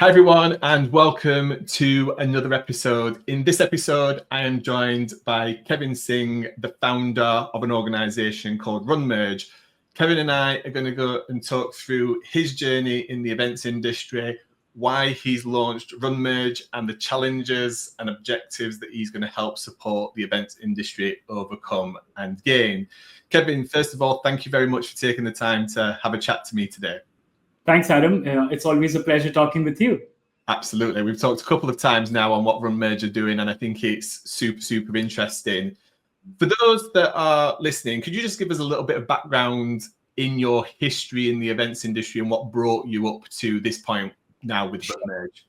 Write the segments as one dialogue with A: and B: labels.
A: Hi everyone, and welcome to another episode. In this episode, I am joined by Kevin Singh, the founder of an organization called RunMerge. Kevin and I are going to go and talk through his journey in the events industry, why he's launched RunMerge, and the challenges and objectives that he's going to help support the events industry overcome and gain. Kevin, first of all, thank you very much for taking the time to have a chat to me today.
B: Thanks, Adam. It's always a pleasure talking with you.
A: Absolutely. We've talked a couple of times now on what RunMerge are doing, and I think it's super interesting. For those that are listening, could you just give us a little bit of background in your history in the events industry and what brought you up to this point now with RunMerge?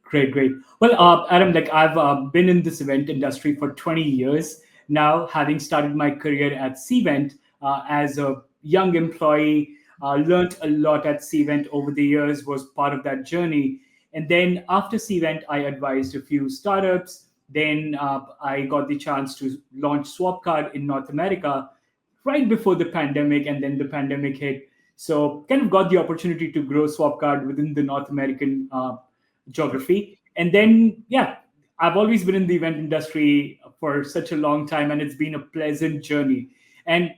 B: Great. Well, Adam, I've been in this event industry for 20 years now, having started my career at Cvent as a young employee. Learned a lot at Cvent over the years, was part of that journey. And then after Cvent, I advised a few startups. Then I got the chance to launch SwapCard in North America right before the pandemic, and then the pandemic hit. So kind of got the opportunity to grow SwapCard within the North American geography. And then, I've always been in the event industry for such a long time, and it's been a pleasant journey. And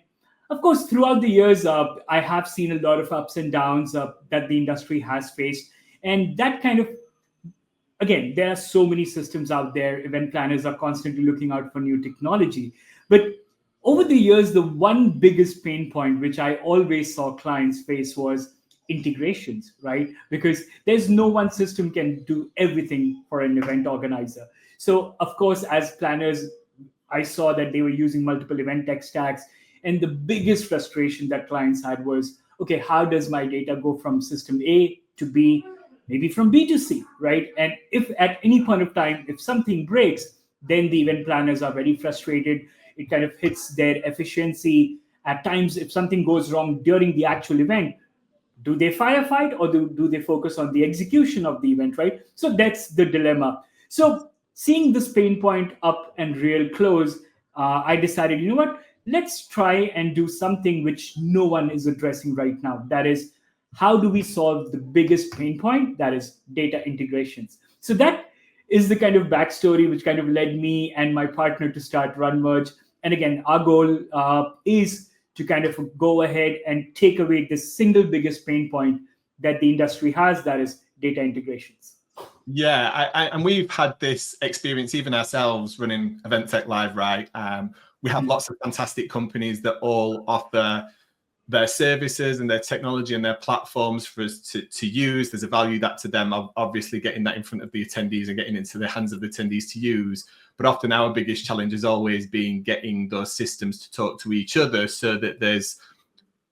B: of course, throughout the years, I have seen a lot of ups and downs that the industry has faced. And that kind of, again, there are so many systems out there. Event planners are constantly looking out for new technology. But over the years, the one biggest pain point, which I always saw clients face, was integrations, right? Because there's no one system can do everything for an event organizer. So, of course, as planners, I saw that they were using multiple event tech stacks. And the biggest frustration that clients had was, okay, how does my data go from system A to B, maybe from B to C, right? And if at any point of time, if something breaks, then the event planners are very frustrated. It kind of hits their efficiency. At times, if something goes wrong during the actual event, do they firefight or do they focus on the execution of the event, right? So that's the dilemma. So seeing this pain point up and real close, I decided, you know what? Let's try and do something which no one is addressing right now. That is, how do we solve the biggest pain point? That is data integrations. So that is the kind of backstory which kind of led me and my partner to start RunMerge. And again, our goal is to kind of go ahead and take away the single biggest pain point that the industry has, that is data integrations.
A: Yeah, and we've had this experience even ourselves running Event Tech Live, right? We have lots of fantastic companies that all offer their services and their technology and their platforms for us to use. There's a value that to them, obviously getting that in front of the attendees and getting into the hands of the attendees to use. But often our biggest challenge has always been getting those systems to talk to each other so that there's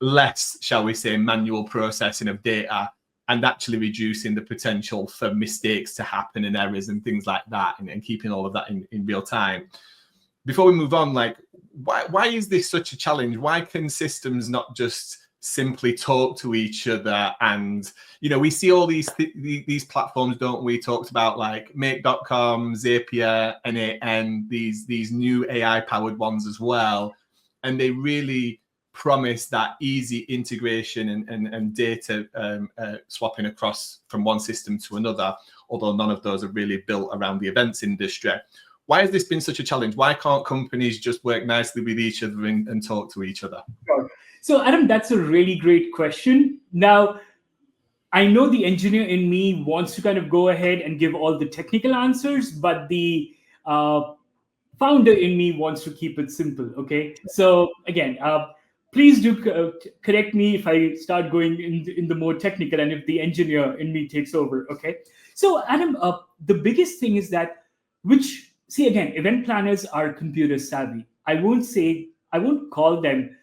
A: less, shall we say, manual processing of data and actually reducing the potential for mistakes to happen and errors and things like that, and keeping all of that in real time. Before we move on, why is this such a challenge? Why can systems not just simply talk to each other? And, we see all these platforms, don't we? Talked about like Make.com, Zapier, NAN, these new AI-powered ones as well. And they really promise that easy integration and data swapping across from one system to another, although none of those are really built around the events industry. Why has this been such a challenge? Why can't companies just work nicely with each other and talk to each other?
B: So, Adam, that's a really great question. Now, I know the engineer in me wants to kind of go ahead and give all the technical answers, but the founder in me wants to keep it simple, okay? So, again, please do correct me if I start going in the more technical and if the engineer in me takes over, okay? So, Adam, the biggest thing is that again, event planners are computer savvy. I won't call them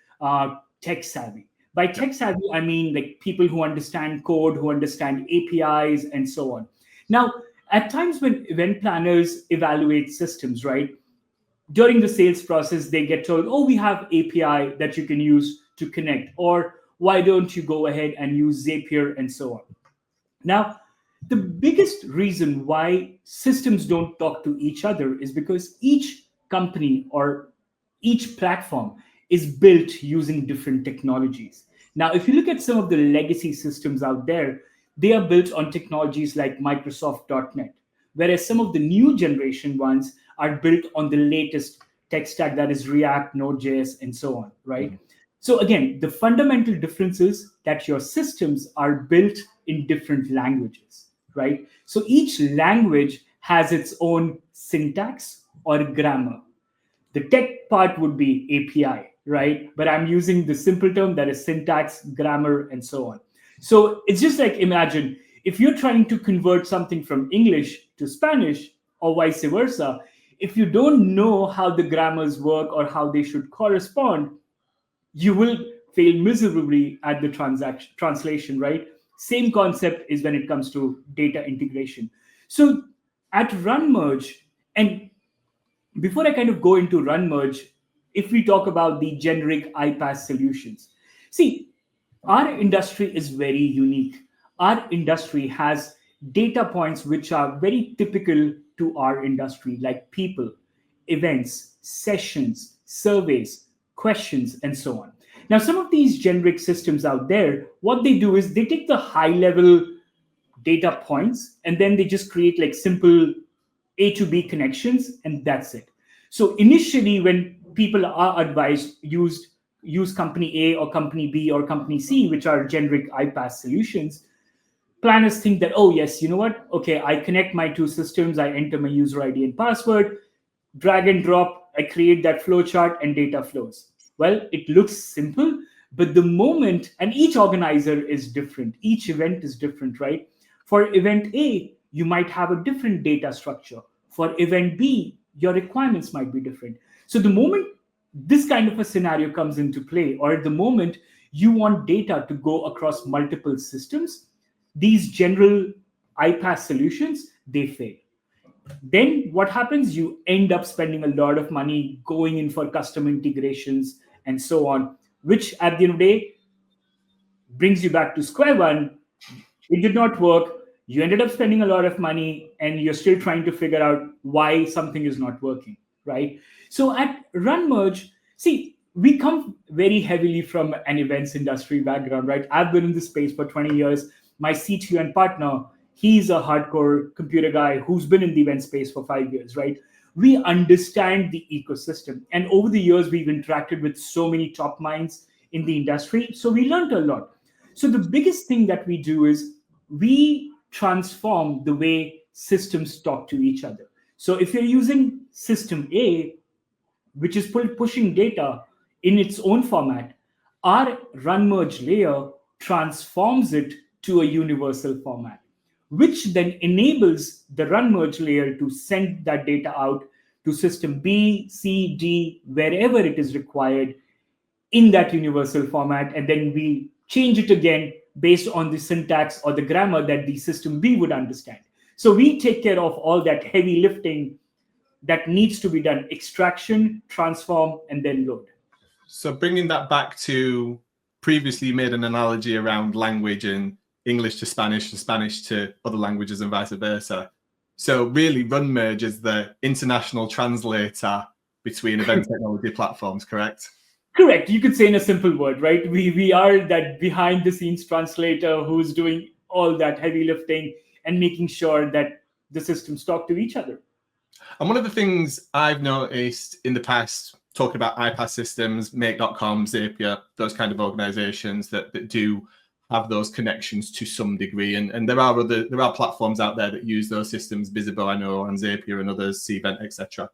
B: tech savvy. By tech savvy, I mean like people who understand code, who understand APIs, and so on. Now, at times when event planners evaluate systems, right, during the sales process, they get told, oh, we have API that you can use to connect, or why don't you go ahead and use Zapier, and so on. Now, the biggest reason why systems don't talk to each other is because each company or each platform is built using different technologies. Now, if you look at some of the legacy systems out there, they are built on technologies like Microsoft.NET, whereas some of the new generation ones are built on the latest tech stack, that is React, Node.js, and so on, right? So again, the fundamental difference is that your systems are built in different languages, right? So each language has its own syntax or grammar. The tech part would be API, right? But I'm using the simple term that is syntax, grammar, and so on. So it's just like, imagine if you're trying to convert something from English to Spanish or vice versa, if you don't know how the grammars work or how they should correspond, you will fail miserably at the translation, right? Same concept is when it comes to data integration. So at RunMerge, and before I kind of go into RunMerge, if we talk about the generic iPaaS solutions, see, our industry is very unique. Our industry has data points which are very typical to our industry, like people, events, sessions, surveys, questions, and so on. Now, some of these generic systems out there, what they do is they take the high level data points and then they just create like simple A to B connections, and that's it. So initially, when people are advised use company A or company B or company C, which are generic iPaaS solutions, planners think that, oh yes, you know what? Okay, I connect my two systems, I enter my user ID and password, drag and drop, I create that flowchart and data flows. Well, it looks simple, but the moment, and each organizer is different, each event is different, right? For event A, you might have a different data structure. For event B, your requirements might be different. So the moment this kind of a scenario comes into play, or at the moment you want data to go across multiple systems, these general iPaaS solutions, they fail. Then what happens? You end up spending a lot of money going in for custom integrations and so on, which at the end of the day brings you back to square one. It did not work. You ended up spending a lot of money and you're still trying to figure out why something is not working, right? So at RunMerge, see, we come very heavily from an events industry background, right? I've been in this space for 20 years. My CTO and partner, he's a hardcore computer guy who's been in the event space for 5 years, right? We understand the ecosystem. And over the years, we've interacted with so many top minds in the industry. So we learned a lot. So the biggest thing that we do is we transform the way systems talk to each other. So if you're using system A, which is pushing data in its own format, our RunMerge layer transforms it to a universal format, which then enables the RunMerge layer to send that data out to system B, C, D, wherever it is required in that universal format. And then we change it again based on the syntax or the grammar that the system B would understand. So we take care of all that heavy lifting that needs to be done: extraction, transform, and then load.
A: So bringing that back to previously, you made an analogy around language and English to Spanish and Spanish to other languages and vice versa. So really, RunMerge is the international translator between event technology platforms, correct?
B: Correct. You could say in a simple word, right? We are that behind the scenes translator who's doing all that heavy lifting and making sure that the systems talk to each other.
A: And one of the things I've noticed in the past, talking about iPaaS systems, Make.com, Zapier, those kind of organizations that do have those connections to some degree. And there are platforms out there that use those systems, Visible, I know, and Zapier and others, Cvent, etc.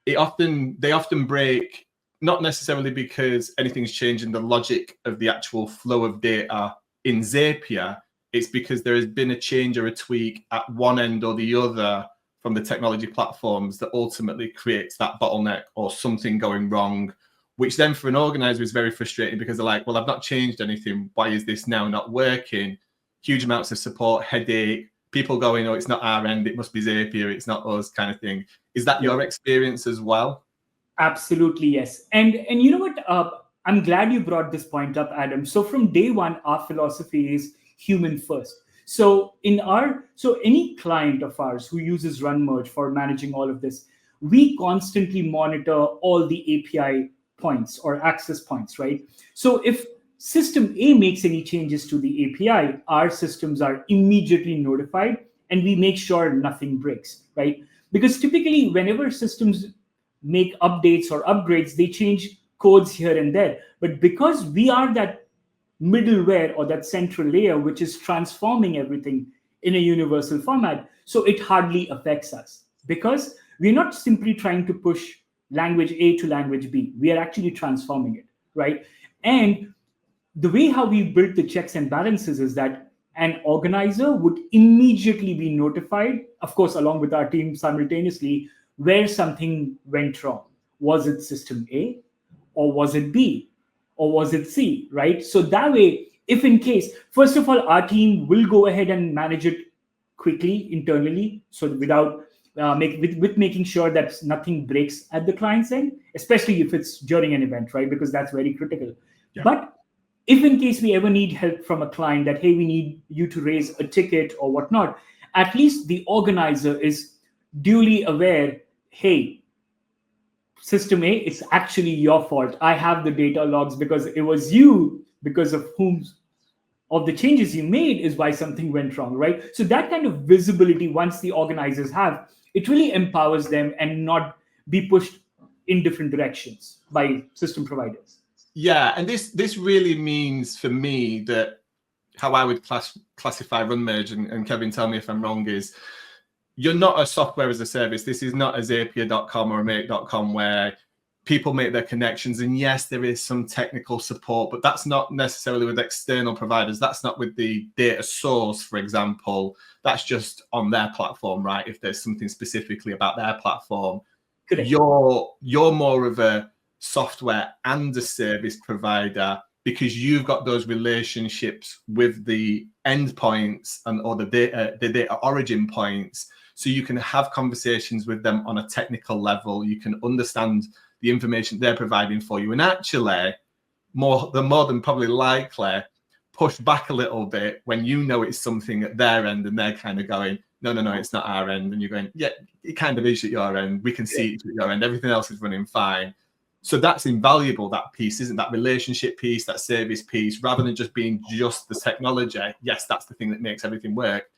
A: They often break, not necessarily because anything's changed in the logic of the actual flow of data in Zapier. It's because there has been a change or a tweak at one end or the other from the technology platforms that ultimately creates that bottleneck or something going wrong, which then for an organizer is very frustrating because they're like, well, I've not changed anything. Why is this now not working? Huge amounts of support, headache, people going, oh, it's not our end, it must be Zapier, it's not us, kind of thing. Is that your experience as well?
B: Absolutely, yes. And you know what? I'm glad you brought this point up, Adam. So from day one, our philosophy is human first. So any client of ours who uses RunMerge for managing all of this, we constantly monitor all the API points or access points, right? So if system A makes any changes to the API, our systems are immediately notified and we make sure nothing breaks, right? Because typically, whenever systems make updates or upgrades, they change codes here and there. But because we are that middleware or that central layer which is transforming everything in a universal format, so it hardly affects us because we're not simply trying to push language A to language B. We are actually transforming it, right? And the way how we built the checks and balances is that an organizer would immediately be notified, of course, along with our team simultaneously, where something went wrong. Was it system A, or was it B, or was it C, right? So that way, if in case, first of all, our team will go ahead and manage it quickly internally, so without with making sure that nothing breaks at the client's end, especially if it's during an event, right? Because that's very critical.
A: Yeah.
B: But if in case we ever need help from a client that, hey, we need you to raise a ticket or whatnot, at least the organizer is duly aware, hey, system A, it's actually your fault. I have the data logs because it was you, because of whom of the changes you made is why something went wrong, right? So that kind of visibility, once the organizers have, it really empowers them and not be pushed in different directions by system providers.
A: Yeah, and this really means for me that how I would classify RunMerge, and Kevin, tell me if I'm wrong, is you're not a software as a service. This is not a Zapier.com or a Make.com where people make their connections. And yes, there is some technical support, but that's not necessarily with external providers. That's not with the data source, for example. That's just on their platform, right? If there's something specifically about their platform,
B: Correct.
A: You're more of a software and a service provider because you've got those relationships with the endpoints or the data origin points. So you can have conversations with them on a technical level. You can understand the information they're providing for you, and actually, more than probably likely, push back a little bit when you know it's something at their end, and they're kind of going, no, it's not our end, and you're going, yeah, it kind of is at your end. We can see it at your end. Everything else is running fine. So that's invaluable. That piece, isn't that relationship piece, that service piece, rather than just being just the technology. Yes, that's the thing that makes everything work.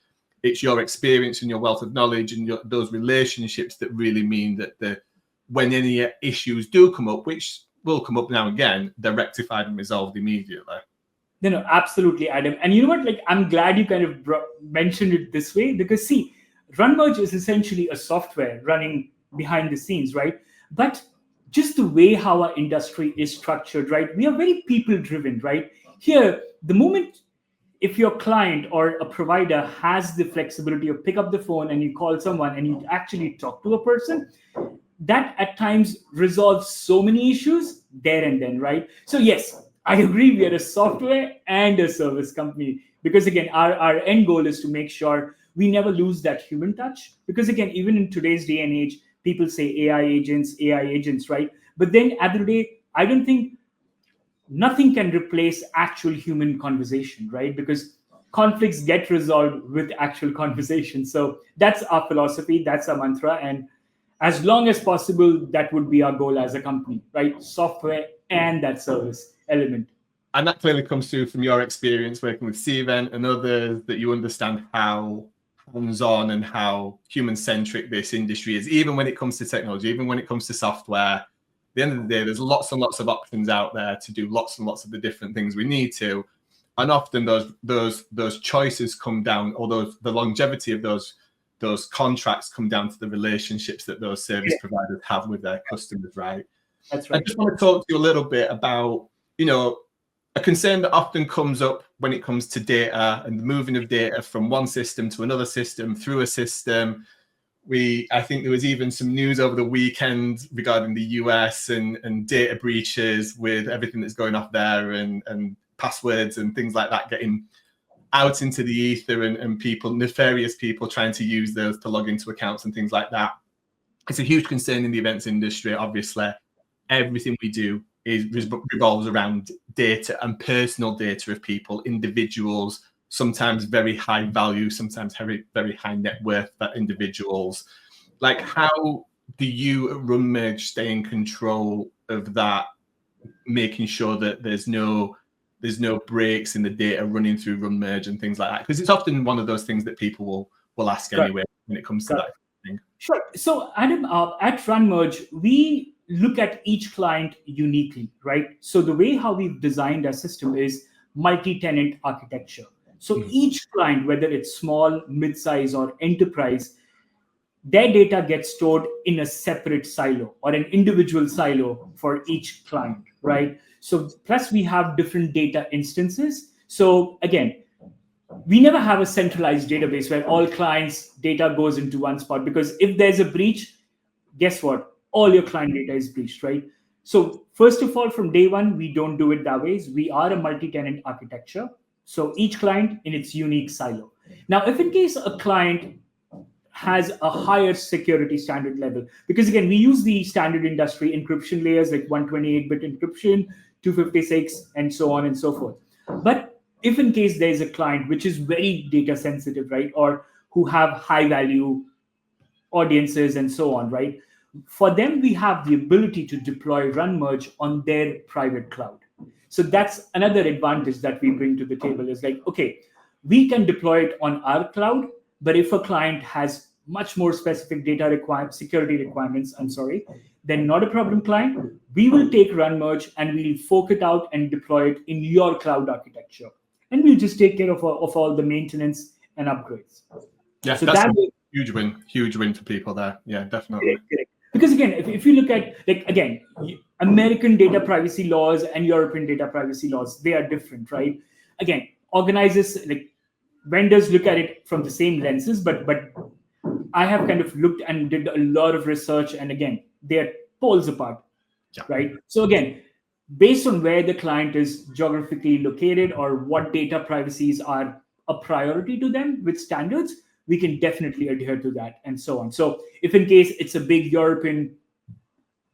A: It's your experience and your wealth of knowledge and those relationships that really mean that when any issues do come up, which will come up now and again, they're rectified and resolved immediately.
B: No, absolutely, Adam. And you know what? Like, I'm glad you kind of mentioned it this way because, see, RunMerge is essentially a software running behind the scenes, right? But just the way how our industry is structured, right? We are very people-driven, right? Here, the moment if your client or a provider has the flexibility of pick up the phone and you call someone and you actually talk to a person, that at times resolves so many issues there and then, right? So yes, I agree, we are a software and a service company because again, our end goal is to make sure we never lose that human touch. Because again, even in today's day and age, people say AI agents, right? But then at the end of the day, I don't think nothing can replace actual human conversation, right? Because conflicts get resolved with actual conversation. So that's our philosophy, that's our mantra. And as long as possible, that would be our goal as a company, right? Software and that service element.
A: And that clearly comes through from your experience working with Cvent and others, that you understand how hands-on and how human-centric this industry is, even when it comes to technology, even when it comes to software. At the end of the day, there's lots and lots of options out there to do lots and lots of the different things we need to. And often those choices come down, or the longevity of those contracts come down to the relationships that those service providers have with their customers, right?
B: That's right.
A: I just want to talk to you a little bit about, a concern that often comes up when it comes to data and the moving of data from one system to another system through a system. I think there was even some news over the weekend regarding the US and data breaches with everything that's going off there and passwords and things like that getting out into the ether and nefarious people trying to use those to log into accounts and things like that. It's a huge concern in the events industry. Obviously, everything we do revolves around data and personal data of people, individuals, sometimes very high value, sometimes very, very high net worth individuals. Like, how do you at RunMerge stay in control of that, making sure that there's no there's no breaks in the data running through RunMerge and things like that? Because it's often one of those things that people will ask anyway when it comes to that thing.
B: Sure. So Adam, at RunMerge, we look at each client uniquely, right? So the way how we've designed our system is multi-tenant architecture. So each client, whether it's small, mid-size, or enterprise, their data gets stored in a separate silo or an individual silo for each client, right? So plus we have different data instances. So again, we never have a centralized database where all clients' data goes into one spot, because if there's a breach, guess what? All your client data is breached, right? So first of all, from day one, we don't do it that way. We are a multi-tenant architecture. So each client in its unique silo. Now, if in case a client has a higher security standard level, because again, we use the standard industry encryption layers like 128-bit encryption, 256, and so on and so forth. But if in case there's a client which is very data sensitive, right, or who have high value audiences and so on, right, for them, we have the ability to deploy RunMerge on their private cloud. So that's another advantage that we bring to the table is like, okay, we can deploy it on our cloud, but if a client has much more specific data security requirements, then not a problem, client. We will take RunMerge and we'll fork it out and deploy it in your cloud architecture. And we'll just take care of all the maintenance and upgrades.
A: Yeah, so that's a huge win for people there. Yeah, definitely.
B: Correct. Because again, if you look at, like, again, American data privacy laws and European data privacy laws, they are different, right? Again, organizers, like vendors look at it from the same lenses, but I have kind of looked and did a lot of research, and again, they are poles apart, right? So again, based on where the client is geographically located or what data privacies are a priority to them with standards, we can definitely adhere to that and so on. So if in case it's a big European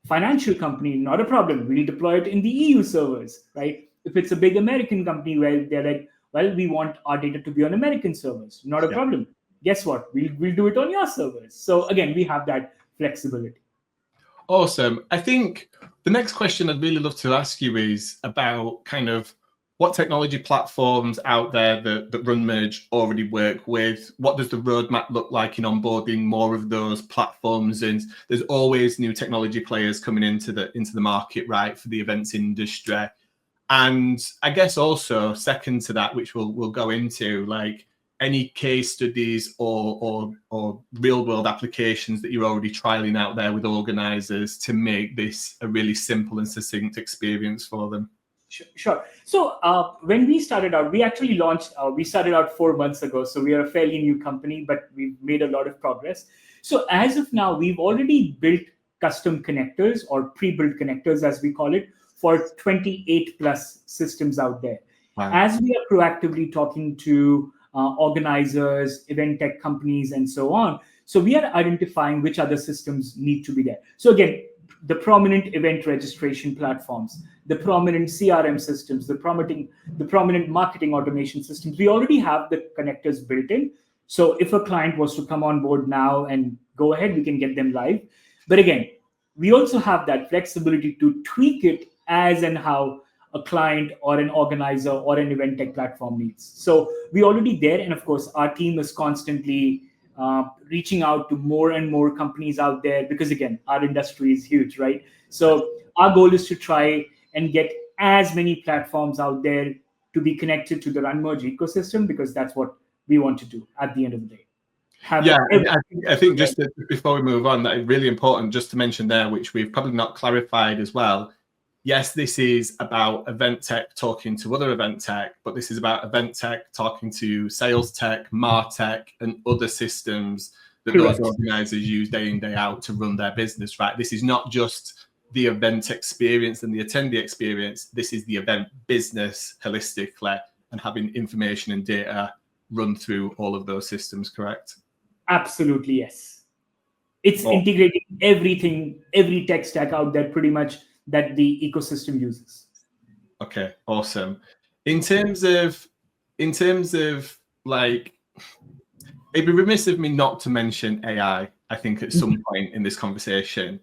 B: financial company, not a problem. We'll deploy it in the EU servers, right? If it's a big American company where they're like, well, we want our data to be on American servers, not a problem. Guess what? We'll do it on your servers. So again, we have that flexibility.
A: Awesome. I think the next question I'd really love to ask you is about kind of what technology platforms out there that RunMerge already work with. What does the roadmap look like in onboarding more of those platforms? And there's always new technology players coming into the market, right, for the events industry. And I guess also second to that, which we'll go into, like any case studies or real world applications that you're already trialing out there with organizers to make this a really simple and succinct experience for them.
B: Sure. So when we started out, we actually launched, we started out 4 months ago. So we are a fairly new company, but we've made a lot of progress. So as of now, we've already built custom connectors or pre-built connectors, as we call it, for 28 plus systems out there. Wow. As we are proactively talking to organizers, event tech companies, and so on, so we are identifying which other systems need to be there. So again, the prominent event registration platforms, the prominent CRM systems, the prominent marketing automation systems, we already have the connectors built in. So if a client was to come on board now and go ahead, we can get them live. But again, we also have that flexibility to tweak it as and how a client or an organizer or an event tech platform needs. So we're already there. And of course, our team is constantly reaching out to more and more companies out there, because again, our industry is huge, right? So our goal is to try and get as many platforms out there to be connected to the RunMerge ecosystem, because that's what we want to do at the end of the day.
A: I think just before we move on, that is really important just to mention there, which we've probably not clarified as well. Yes, this is about event tech talking to other event tech, but this is about event tech talking to sales tech, MarTech, and other systems that those organizers use day in, day out to run their business, right? This is not just the event experience and the attendee experience. This is the event business holistically and having information and data run through all of those systems, correct?
B: Absolutely, yes. It's integrating everything, every tech stack out there pretty much that the ecosystem uses.
A: Okay, awesome. In terms of like, it'd be remiss of me not to mention AI, I think, at some point in this conversation.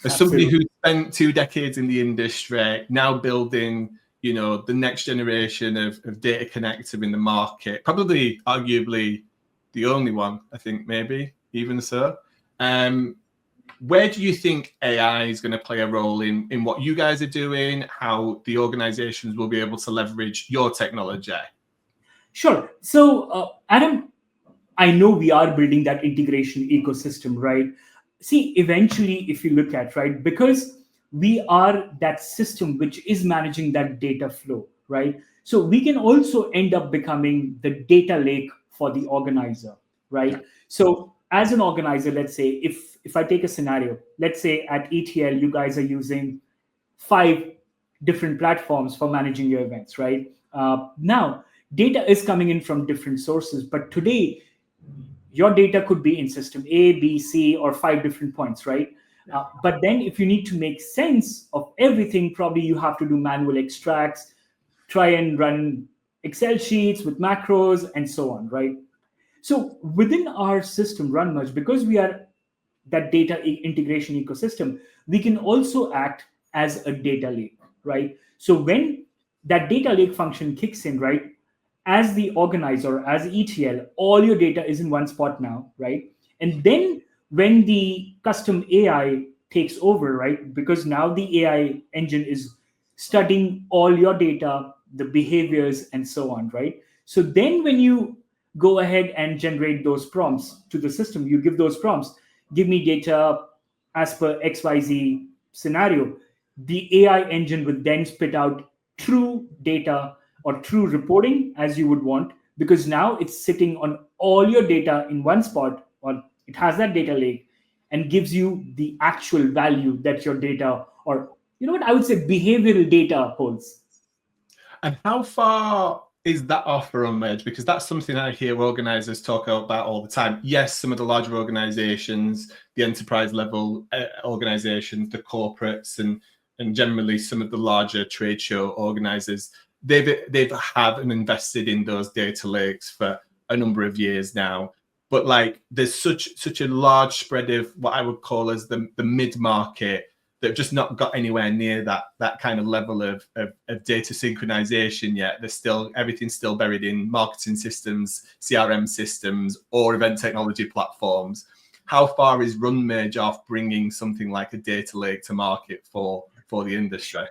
A: As somebody who spent 2 decades in the industry, now building you know, the next generation of data connector in the market, probably arguably the only one, I think, maybe even so. Where do you think AI is going to play a role in what you guys are doing, how the organizations will be able to leverage your technology?
B: Sure. So, Adam, I know we are building that integration ecosystem, right? See, eventually, if you look at, right, because we are that system which is managing that data flow, right? So we can also end up becoming the data lake for the organizer, right? So as an organizer, let's say if I take a scenario, let's say at ETL, you guys are using 5 different platforms for managing your events, right? Now, data is coming in from different sources, but today your data could be in system A, B, C, or 5 different points, right? But then if you need to make sense of everything, probably you have to do manual extracts, try and run Excel sheets with macros and so on, right? So within our system, RunMerge, because we are that data integration ecosystem, we can also act as a data lake, right? So when that data lake function kicks in, right, as the organizer, as ETL, all your data is in one spot now, right? And then when the custom AI takes over, right, because now the AI engine is studying all your data, the behaviors, and so on, right? So then when you go ahead and generate those prompts to the system, you give those prompts, give me data as per XYZ scenario, the AI engine would then spit out true data or true reporting as you would want, because now it's sitting on all your data in one spot, or it has that data lake and gives you the actual value that your data, or you know what I would say, behavioral data holds.
A: And how far is that off for RunMerge? Because that's something I hear organizers talk about all the time. Yes, some of the larger organizations, the enterprise level organizations, the corporates, and generally some of the larger trade show organizers, they've have and invested in those data lakes for a number of years now. But like, there's such a large spread of what I would call as the mid-market that have just not got anywhere near that kind of level of data synchronization yet. There's still, everything's still buried in marketing systems, CRM systems, or event technology platforms. How far is RunMerge off bringing something like a data lake to market for the industry?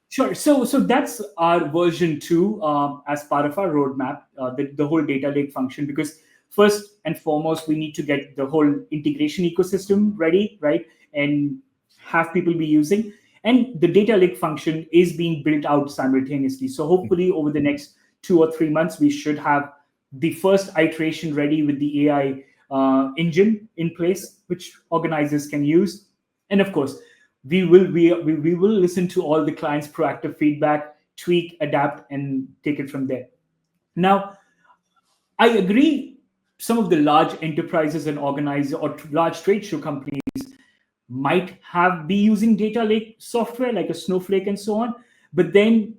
B: Sure. So that's our version 2 as part of our roadmap, the whole data lake function, because first and foremost, we need to get the whole integration ecosystem ready, right? And have people be using. And the data lake function is being built out simultaneously. So hopefully over the next 2 or 3 months, we should have the first iteration ready with the AI engine in place, which organizers can use. And of course, we will listen to all the clients' proactive feedback, tweak, adapt, and take it from there. Now, I agree, some of the large enterprises and organizers or large trade show companies might be using data lake software like a Snowflake and so on, but then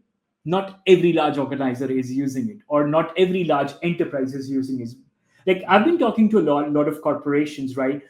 B: not every large organizer is using it, or not every large enterprise is using it. Like, I've been talking to a lot of corporations, right?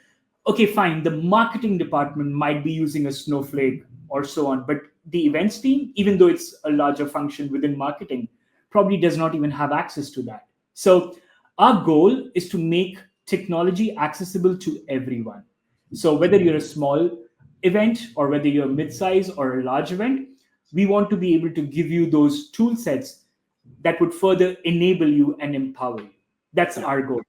B: Okay, fine, the marketing department might be using a Snowflake or so on, but the events team, even though it's a larger function within marketing, probably does not even have access to that. So our goal is to make technology accessible to everyone. So whether you're a small event or whether you're a mid-size or a large event, we want to be able to give you those tool sets that would further enable you and empower you. That's our goal.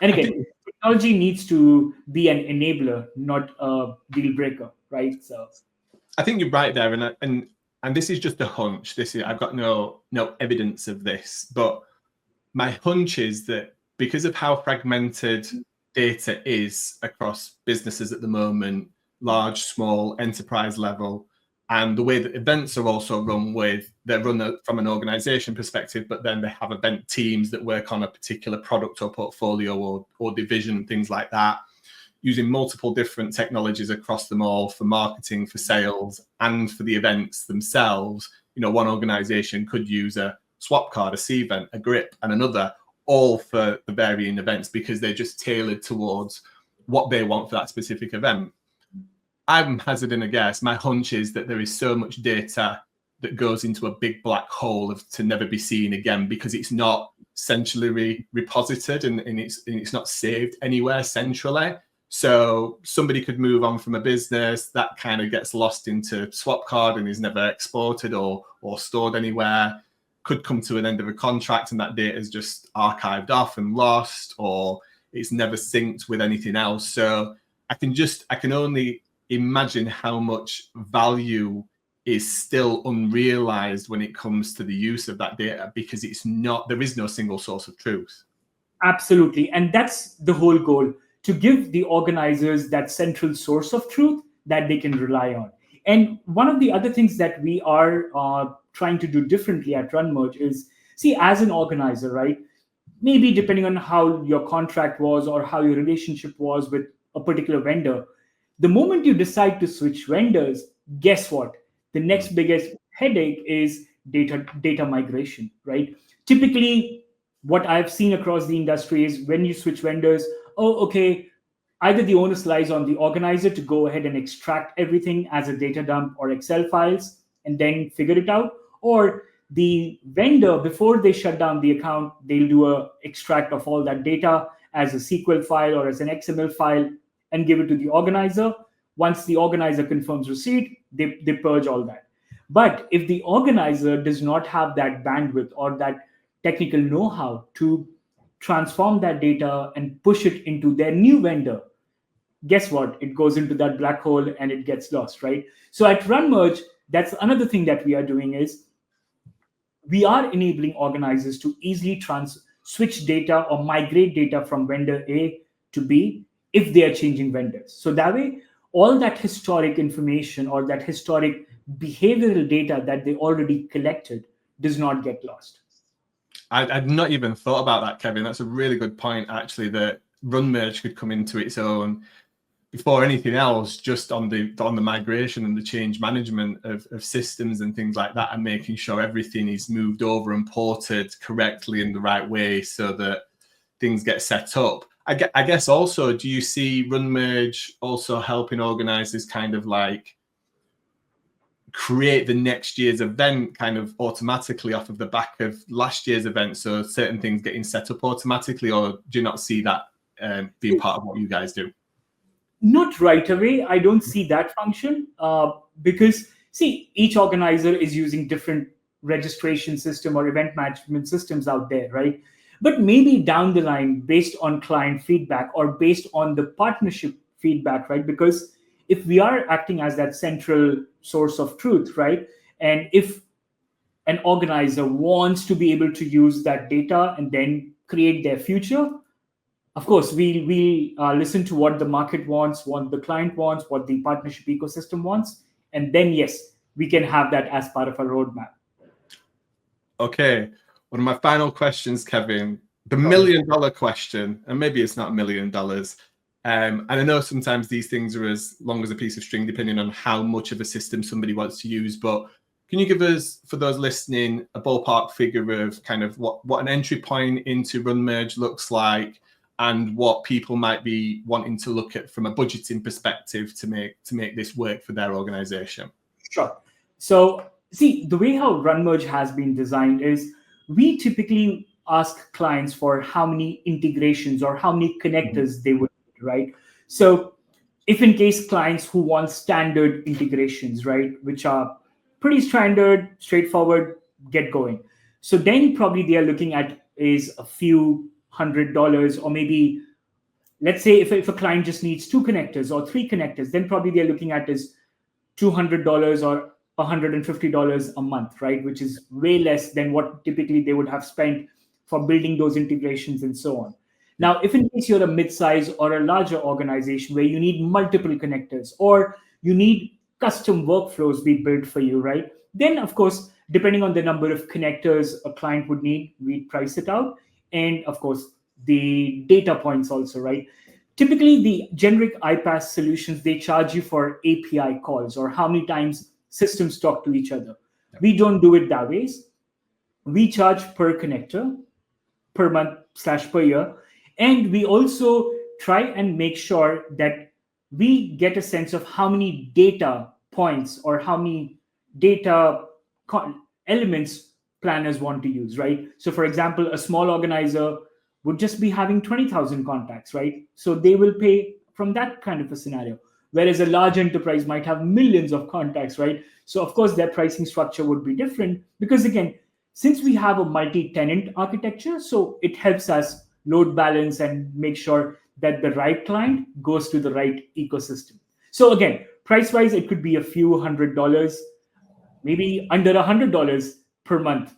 B: And again, technology needs to be an enabler, not a deal breaker, right? So
A: I think you're right there, and this is just a hunch. I've got no evidence of this, but my hunch is that because of how fragmented data is across businesses at the moment, large, small, enterprise level, and the way that events are also they're run from an organization perspective, but then they have event teams that work on a particular product or portfolio or division, things like that, using multiple different technologies across them all for marketing, for sales, and for the events themselves. You know, one organization could use a SwapCard, a Cvent, a Grip, and another, all for the varying events because they're just tailored towards what they want for that specific event. I'm hazarding a guess. My hunch is that there is so much data that goes into a big black hole to never be seen again, because it's not centrally reposited and it's not saved anywhere centrally. So somebody could move on from a business that kind of gets lost into SwapCard and is never exported or stored anywhere, could come to an end of a contract and that data is just archived off and lost, or it's never synced with anything else. So I can only imagine how much value is still unrealized when it comes to the use of that data, because there is no single source of truth.
B: Absolutely. And that's the whole goal, to give the organizers that central source of truth that they can rely on. And one of the other things that we are trying to do differently at RunMerge is, see, as an organizer, right, maybe depending on how your contract was or how your relationship was with a particular vendor, the moment you decide to switch vendors, guess what? The next biggest headache is data migration, right? Typically, what I've seen across the industry is when you switch vendors, either the onus lies on the organizer to go ahead and extract everything as a data dump or Excel files and then figure it out, or the vendor, before they shut down the account, they'll do a extract of all that data as a SQL file or as an XML file and give it to the organizer. Once the organizer confirms receipt, they purge all that. But if the organizer does not have that bandwidth or that technical know-how to transform that data and push it into their new vendor, guess what? It goes into that black hole and it gets lost, right? So at RunMerge, that's another thing that we are doing is we are enabling organizers to easily switch data or migrate data from vendor A to B if they are changing vendors. So that way, all that historic information or that historic behavioral data that they already collected does not get lost.
A: I'd not even thought about that, Kevin. That's a really good point, actually, that RunMerge could come into its own before anything else, just on the migration and the change management of systems and things like that, and making sure everything is moved over and ported correctly in the right way so that things get set up. I guess also, do you see RunMerge also helping organizers kind of like create the next year's event kind of automatically off of the back of last year's event, so certain things getting set up automatically, or do you not see that being part of what you guys do?
B: Not right away. I don't see that function because, see, each organizer is using different registration system or event management systems out there, right? But maybe down the line, based on client feedback or based on the partnership feedback, right? Because if we are acting as that central source of truth, right? And if an organizer wants to be able to use that data and then create their future, of course, we listen to what the market wants, what the client wants, what the partnership ecosystem wants. And then, yes, we can have that as part of our roadmap.
A: Okay. One of my final questions, Kevin, the $1 million question, and maybe it's not $1 million. And I know sometimes these things are as long as a piece of string, depending on how much of a system somebody wants to use. But can you give us, for those listening, a ballpark figure of kind of what an entry point into RunMerge looks like, and what people might be wanting to look at from a budgeting perspective to make this work for their organization?
B: Sure. So, see, the way how RunMerge has been designed is we typically ask clients for how many integrations or how many connectors they would need, right? So if in case clients who want standard integrations, right, which are pretty standard, straightforward, get going. So then probably they are looking at is a few $100, or maybe, let's say if a client just needs 2 connectors or 3 connectors, then probably they're looking at is $200 or $150 a month, right? Which is way less than what typically they would have spent for building those integrations and so on. Now, if in case you're a mid-size or a larger organization where you need multiple connectors or you need custom workflows be built for you, right? Then, of course, depending on the number of connectors a client would need, we price it out. And of course, the data points also, right? Typically, the generic iPaaS solutions, they charge you for API calls or how many times systems talk to each other. We don't do it that way. We charge per connector, per month / per year. And we also try and make sure that we get a sense of how many data points or how many data elements planners want to use, right? So for example, a small organizer would just be having 20,000 contacts, right? So they will pay from that kind of a scenario. Whereas a large enterprise might have millions of contacts, right? So of course their pricing structure would be different, because again, since we have a multi-tenant architecture, so it helps us load balance and make sure that the right client goes to the right ecosystem. So again, price-wise, it could be a few $100s, maybe under $100 per month,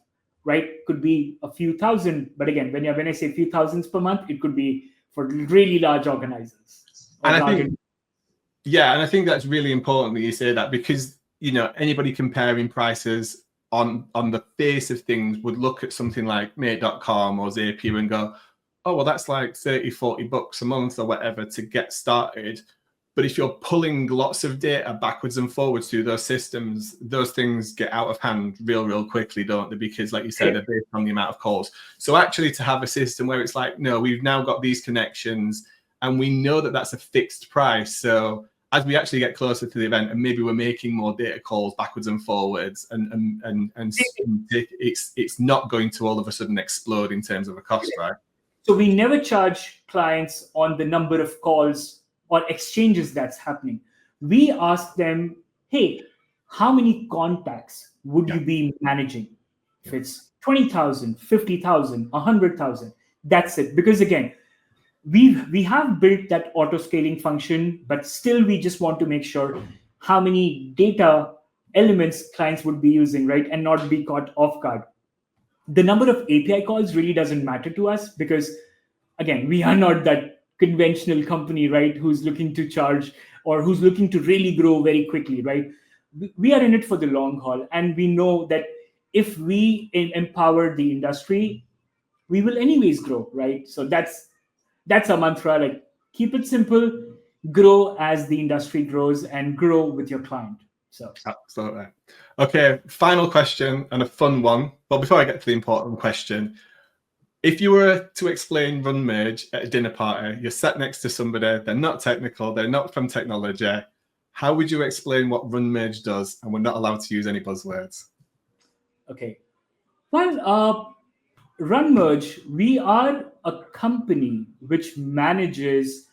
B: right? Could be a few thousand. But again, when I say a few thousands per month, it could be for really large organizers.
A: And I think that's really important that you say that, because anybody comparing prices on the face of things would look at something like mate.com or Zapier and go, oh, well, that's like 30-40 bucks a month or whatever to get started. But if you're pulling lots of data backwards and forwards through those systems, those things get out of hand real quickly, don't they? Because like you said, they're based on the amount of calls. So actually to have a system where it's like, no, we've now got these connections and we know that that's a fixed price. So as we actually get closer to the event and maybe we're making more data calls backwards and forwards, and it's not going to all of a sudden explode in terms of a cost, right?
B: So we never charge clients on the number of calls or exchanges that's happening. We ask them, hey, how many contacts would you be managing? If it's 20,000, 50,000, 100,000, that's it. Because again, we have built that auto scaling function, but still we just want to make sure how many data elements clients would be using, right? And not be caught off guard. The number of API calls really doesn't matter to us, because again, we are not that conventional company, right? Who's looking to charge or who's looking to really grow very quickly, right? We are in it for the long haul. And we know that if we empower the industry, we will anyways grow, right? So that's a mantra, like keep it simple, grow as the industry grows and grow with your client. So
A: absolutely. Okay, final question, and a fun one. But before I get to the important question, if you were to explain RunMerge at a dinner party, you're sat next to somebody, they're not technical, they're not from technology, how would you explain what RunMerge does? And we're not allowed to use any buzzwords.
B: Okay. Well, RunMerge, we are a company which manages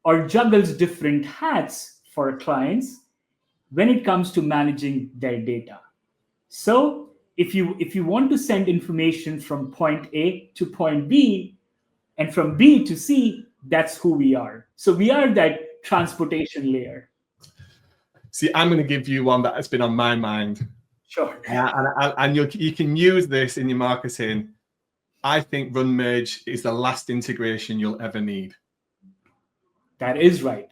B: or juggles different hats for clients when it comes to managing their data. So if you want to send information from point A to point B and from B to C, that's who we are. So we are that transportation layer.
A: See, I'm going to give you one that has been on my mind.
B: Sure.
A: And you can use this in your marketing. I think RunMerge is the last integration you'll ever need.
B: That is right.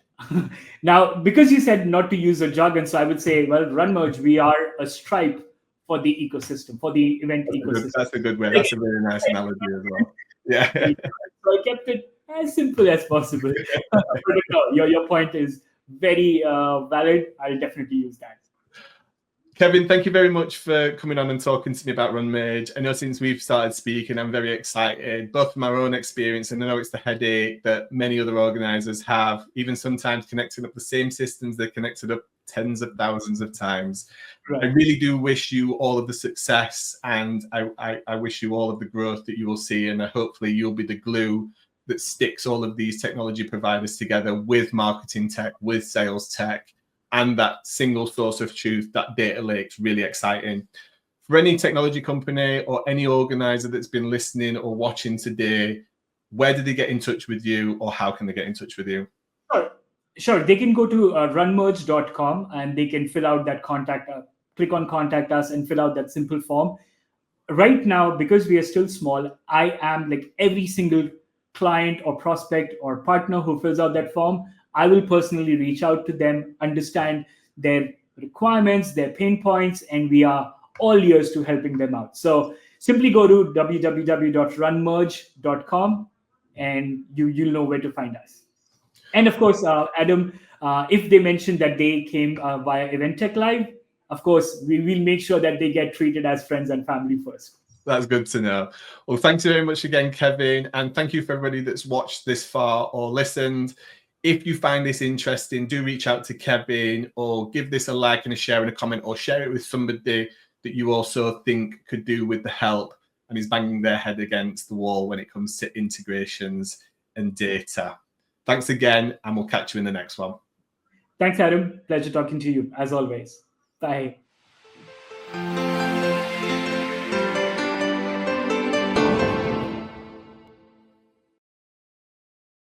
B: Now, because you said not to use a jargon, so I would say, well, RunMerge, we are a Stripe for the ecosystem, for the event ecosystem.
A: That's a good way. That's a really nice analogy as well. Yeah.
B: So I kept it as simple as possible. But no, your point is very valid. I'll definitely use that.
A: Kevin, thank you very much for coming on and talking to me about RunMerge. I know since we've started speaking, I'm very excited, both from our own experience, and I know it's the headache that many other organizers have, even sometimes connecting up the same systems they're connected up tens of thousands of times. Right. I really do wish you all of the success, and I wish you all of the growth that you will see, and hopefully you'll be the glue that sticks all of these technology providers together with marketing tech, with sales tech, and that single source of truth, that data lake's really exciting. For any technology company or any organizer that's been listening or watching today, where do they get in touch with you, or how can they get in touch with you?
B: Sure. They can go to runmerge.com and they can fill out that click on contact us and fill out that simple form. Right now, because we are still small, I am like every single client or prospect or partner who fills out that form, I will personally reach out to them, understand their requirements, their pain points, and we are all ears to helping them out. So simply go to www.runmerge.com and you'll know where to find us. And of course, Adam, if they mention that they came via Event Tech Live, of course, we will make sure that they get treated as friends and family first.
A: That's good to know. Well, thanks very much again, Kevin. And thank you for everybody that's watched this far or listened. If you find this interesting, do reach out to Kevin or give this a like and a share and a comment, or share it with somebody that that you also think could do with the help and is banging their head against the wall when it comes to integrations and data. Thanks again, and we'll catch you in the next one.
B: Thanks, Adam. Pleasure talking to you, as always. Bye.